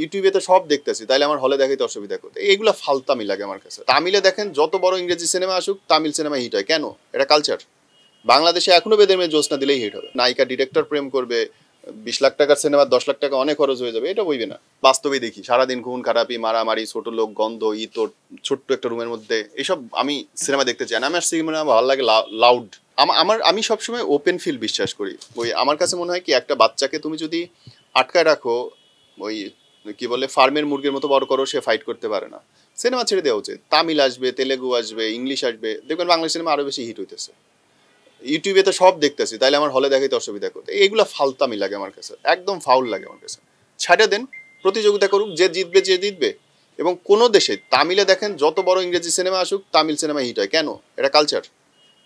ইউটিউবে তো সব দেখতেছি, তাইলে আমার হলে দেখাইতে অসুবিধা কোথায়? এইগুলা ফালতামি লাগে আমার কাছে। তামিলে দেখেন যত বড় ইংরেজি সিনেমা আসুক, তামিল সিনেমা হিট হয় কেন? এটা কালচার। বাংলাদেশে এখনো বেদের মেয়ে জোসনা দিলেই হিট হবে। নায়িকা ডিরেক্টর প্রেম করবে, 20 লাখ টাকার সিনেমা 10 লাখ টাকা অনেক খরচ হয়ে যাবে, এটা বইবে না। বাস্তবে দেখি সারাদিন খুন খারাপি, মারামারি, ছোট লোক, গন্ধ, ইতর, ছোট্ট একটা রুমের মধ্যে এইসব আমি সিনেমা দেখতে চাই না। আমার সিনেমা ভালো লাগে লাউড। আমি সবসময় ওপেন ফিল বিশ্বাস করি। ওই আমার কাছে মনে হয় কি, একটা বাচ্চাকে তুমি যদি আটকায় রাখো, ওই কি বলে ফার্মের মুরগির মতো বড় করো, সে ফাইট করতে পারে না। সিনেমা ছেড়ে দেওয়া উচিত। তামিল আসবে, তেলেগু আসবে, ইংলিশ আসবে, দেখবেন বাংলা সিনেমা আরো বেশি হিট হইতেছে। ইউটিউবে তো সব দেখতেছি, তাইলে আমার হলে দেখাইতে অসুবিধা কোথায়? এইগুলা ফালতামি লাগে আমার কাছে, একদম ফাউল লাগে আমার কাছে। ছাড়ে দেন, প্রতিযোগিতা করুক, যে জিতবে। এবং কোনো দেশে তামিলে দেখেন যত বড় ইংরেজি সিনেমা আসুক, তামিল সিনেমা হিট হয় কেন? এটা কালচার।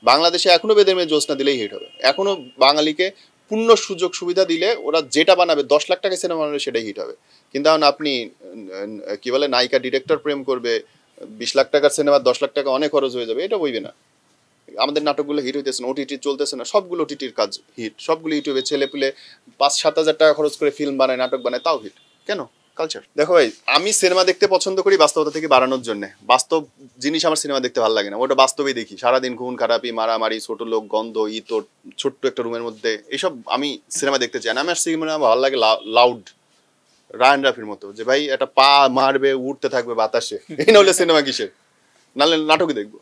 বাংলাদেশে এখনো বেদের মেয়ে জোসনা দিলেই হিট হবে। এখনো বাঙালিকে পূর্ণ সুযোগ সুবিধা দিলে ওরা যেটা বানাবে, 10 লাখ টাকা সিনেমা বানাবে, সেটাই হিট হবে। কিন্তু এখন আপনি কি বলে নায়িকা ডিরেক্টর প্রেম করবে, 20 লাখ টাকার সিনেমা 10 লাখ টাকা অনেক খরচ হয়ে যাবে, এটা বইবে না। আমাদের নাটকগুলো হিট হইতেছে না, ওটিটি চলতেছে না, সবগুলো ওটিটির কাজ হিট, সবগুলো ইউটিউবে ছেলে পেলে 5-7 হাজার টাকা খরচ করে ফিল্ম বানায়, নাটক বানায়, তাও হিট কেন? কালচার। দেখো ভাই, আমি সিনেমা দেখতে পছন্দ করি বাস্তবতা থেকে বাড়ানোর জন্য। বাস্তব জিনিস আমার সিনেমা দেখতে ভালো লাগে না, ওটা বাস্তবেই দেখি। সারাদিন খুন খারাপি, মারামারি, ছোট লোক, গন্ধ, ইতর, ছোট্ট একটা রুমের মধ্যে এইসব আমি সিনেমা দেখতে চাই না। আমার সিনেমা ভালো লাগে লাউড, রায়ান রাফির মতো, যে ভাই একটা পা মারবে, উঠতে থাকবে বাতাসে, এই না হলে সিনেমা কিসের? নাহলে নাটকই দেখবো।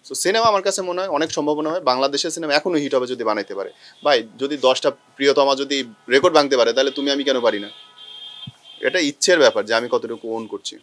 সো সিনেমা আমার কাছে মনে হয় অনেক সম্ভাবনা হয়, বাংলাদেশের সিনেমা এখনো হিট হবে যদি বানাইতে পারে। ভাই যদি 10টা প্রিয়তমা যদি রেকর্ড ভাঙতে পারে, তাহলে তুমি আমি কেন পারি না? এটা ইচ্ছের ব্যাপার যে আমি কতটুকু ওন করছি।